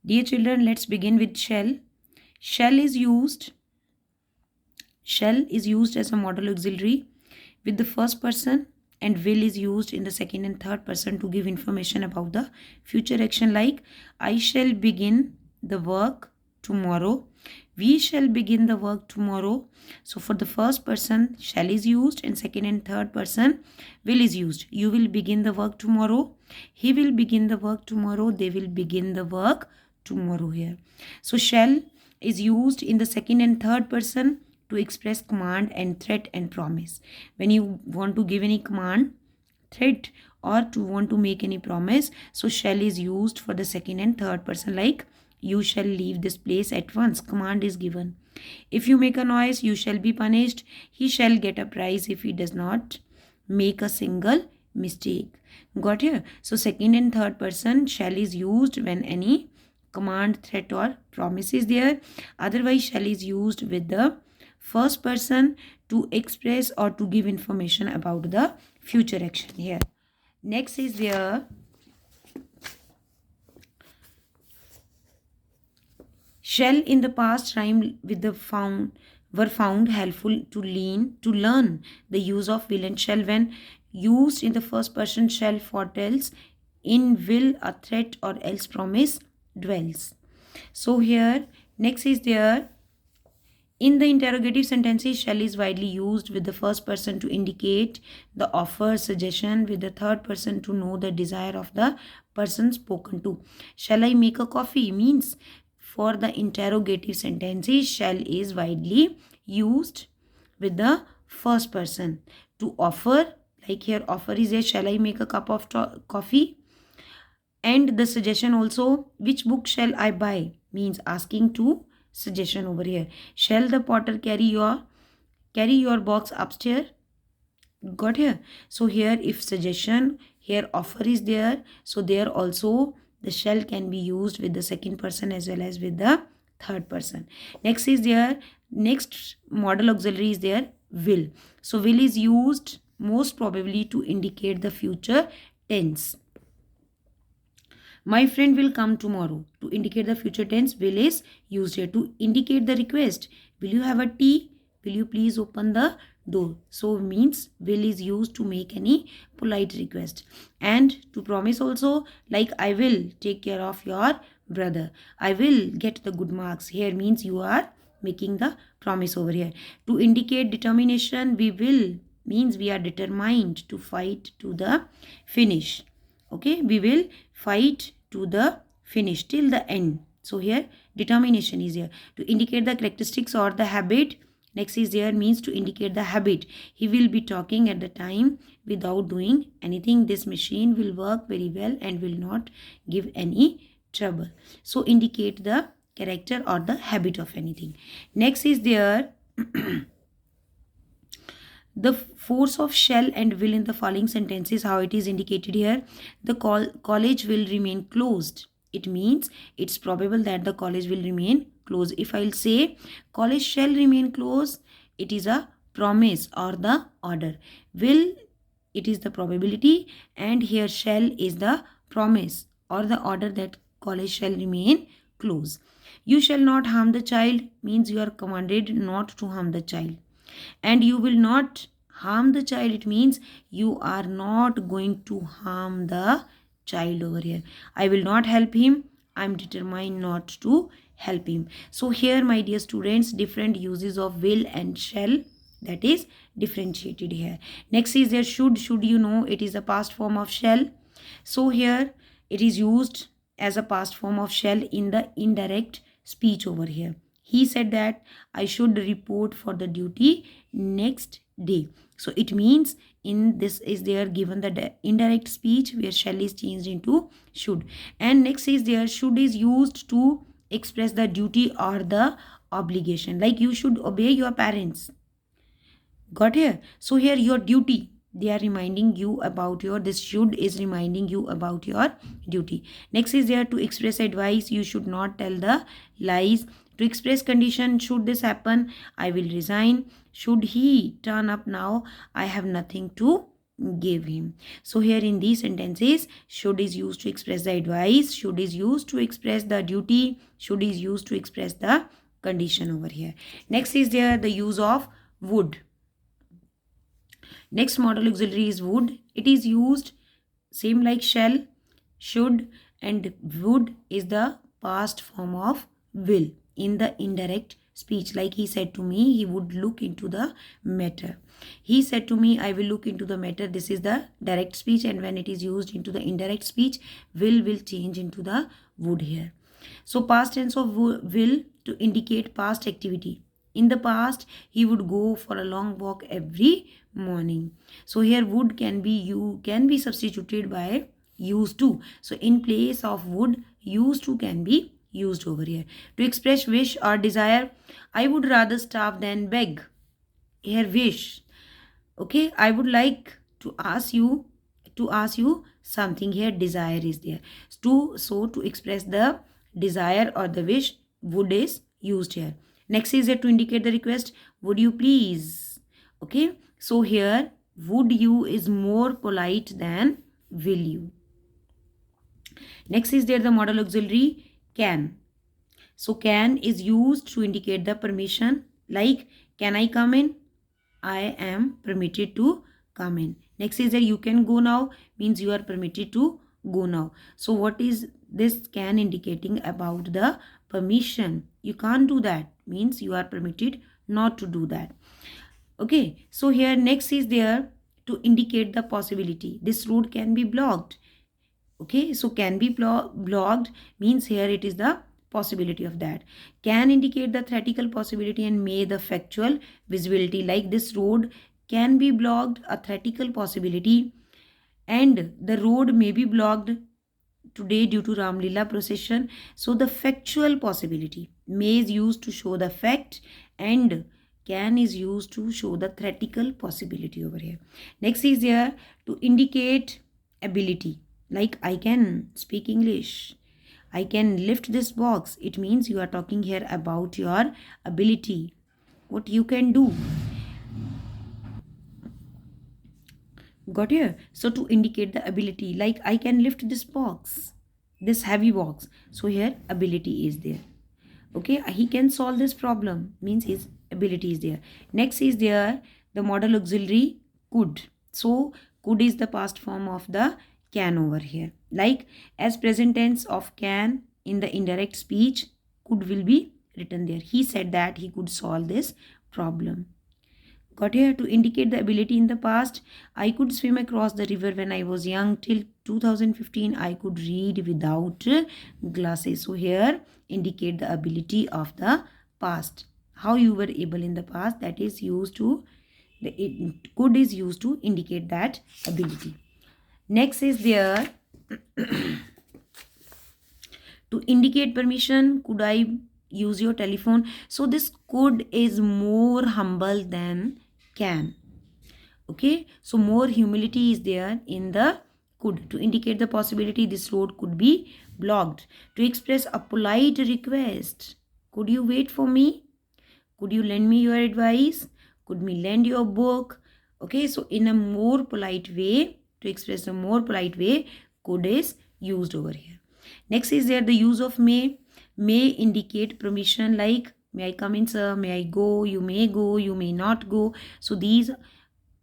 Dear children, let's begin with shall. Shall is used. Shall is used as a modal auxiliary with the first person, and will is used in the second and third person to give information about the future action, like I shall begin the work tomorrow. We shall begin the work tomorrow. So for the first person, shall is used, and second and third person, will is used. You will begin the work tomorrow. He will begin the work tomorrow. They will begin the work tomorrow here. So shall is used in the second and third person to express command and threat and promise. When you want to give any command, threat, or to want to make any promise, so shall is used for the second and third person, like you shall leave this place at once. Command is given. If you make a noise, you shall be punished. He shall get a prize if he does not make a single mistake. Got here? So second and third person, shall is used when any command, threat, or promise is there. Otherwise, shall is used with the first person to express or to give information about the future action here. Next is there shall in the past rhyme with the found, were found helpful to learn the use of will and shall. When used in the first person, shall foretells, in will a threat or else promise dwells. So here next is there in the interrogative sentences, shall is widely used with the first person to indicate the offer, suggestion, with the third person to know the desire of the person spoken to. Shall I make a coffee means for the interrogative sentences, shall is widely used with the first person to offer, like here offer is a shall I make a cup of coffee, and the suggestion also, which book shall I buy, means asking to suggestion over here. Shall the porter carry your box upstairs? Got here? So here if suggestion, here offer is there, so there also the shall can be used with the second person as well as with the third person. Next is there, next modal auxiliary is there, will. So will is used most probably to indicate the future tense. My friend will come tomorrow. To indicate the future tense, will is used here. To indicate the request, will you have a tea? Will you please open the door? So means will is used to make any polite request. And to promise also, like I will take care of your brother. I will get the good marks. Here means you are making the promise over here. To indicate determination, we will means we are determined to fight to the finish. Okay, we will fight to the finish till the end. So here determination is here. To indicate the characteristics or the habit, next is there means to indicate the habit. He will be talking at the time without doing anything. This machine will work very well and will not give any trouble. So indicate the character or the habit of anything. Next is there the force of shall and will in the following sentences, how it is indicated here. The college will remain closed. It means it's probable that the college will remain closed. If I'll say college shall remain closed, it is a promise or the order. Will, it is the probability, and here shall is the promise or the order that college shall remain closed. You shall not harm the child means you are commanded not to harm the child. And you will not harm the child, it means you are not going to harm the child over here. I will not help him, I am determined not to help him. So here my dear students, different uses of will and shall, that is differentiated here. Next is there should. Should, you know, it is a past form of shall. So here it is used as a past form of shall in the indirect speech over here. He said that I should report for the duty next day. So it means in this is there given the indirect speech where shall is changed into should. And next is there should is used to express the duty or the obligation, like you should obey your parents. Got here? So here your duty, they are reminding you about your, this should is reminding you about your duty. Next is there to express advice, you should not tell the lies. To express condition, should this happen, I will resign. Should he turn up now, I have nothing to gave him. So here in these sentences, should is used to express the advice, should is used to express the duty, should is used to express the condition over here. Next is there the use of would. Next modal auxiliary is would. It is used same like shall, should, and would is the past form of will in the indirect speech. Like he said to me, he would look into the matter. He said to me, I will look into the matter. This is the direct speech, and when it is used into the indirect speech, will change into the would here. So past tense of will to indicate past activity. In the past, he would go for a long walk every morning. So here would can be substituted by used to. So in place of would, used to can be used over here. To express wish or desire, I would rather starve than beg. Here wish. Okay, I would like to ask you something. Here desire is there. To express the desire or the wish, would is used here. Next is there to indicate the request, would you please. Okay, so here would you is more polite than will you. Next is there the modal auxiliary can. So can is used to indicate the permission, like can I come in? I am permitted to come in. Next is that you can go now, means you are permitted to go now. So what is this can indicating about the permission? You can't do that, means you are permitted not to do that. Okay, so here next is there to indicate the possibility. This road can be blocked. Okay, so can be blocked means here it is the possibility of that. Can indicate the theoretical possibility and may the factual visibility, like this road can be blocked, a theoretical possibility, and the road may be blocked today due to Ram Leela procession. So the factual possibility. May is used to show the fact and can is used to show the theoretical possibility over here. Next is there to indicate ability, like I can speak English, I can lift this box. It means you are talking here about your ability, what you can do. Got here? So to indicate the ability, like I can lift this box, this heavy box. So here ability is there. Okay, he can solve this problem, means his ability is there. Next is there the modal auxiliary could. So could is the past form of the can over here. Like as present tense of can in the indirect speech, could will be written there. He said that he could solve this problem. Got here? To indicate the ability in the past, I could swim across the river when I was young. Till 2015 I could read without glasses. So here indicate the ability of the past, how you were able in the past. That is used to could is used to indicate that ability. Next is there to indicate permission, could I use your telephone? So this could is more humble than can. Okay, so more humility is there in the could. To indicate the possibility, this road could be blocked. To express a polite request, could you wait for me? Could you lend me your advice? Could me lend your book? Okay, so in a more polite way, to express a more polite way, could is used over here. Next is there the use of may. May indicate permission, like may I come in, sir? May I go? You may not go. So these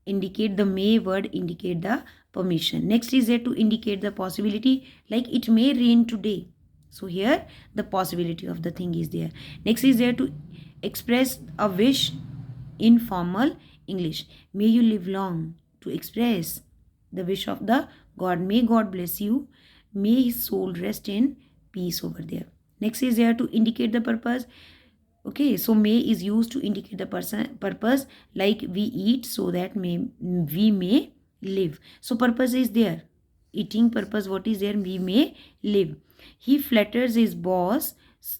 indicate the may word, indicate the permission. Next is there to indicate the possibility, like it may rain today. So here the possibility of the thing is there. Next is there to express a wish in formal English. May you live long, to express the wish of the God. May God bless you. May his soul rest in peace over there. Next is there to indicate the purpose. Okay, so may is used to indicate the purpose, like we eat so that we may live. So purpose is there. Eating purpose, what is there? We may live. He flatters his boss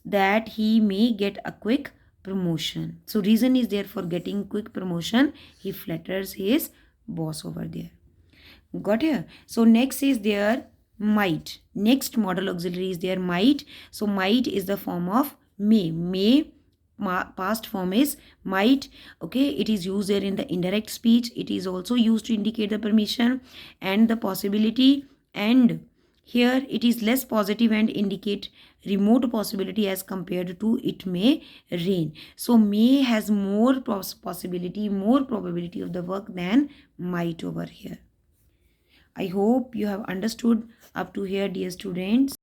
that he may get a quick promotion. So reason is there for getting quick promotion. He flatters his boss over there. Got here? So next is there might. Next modal auxiliary is there might. So might is the form of may. May past form is might. Okay, it is used there in the indirect speech. It is also used to indicate the permission and the possibility, and here it is less positive and indicate remote possibility as compared to it may rain. So may has more possibility, more probability of the work than might over here. I hope you have understood up to here, dear students.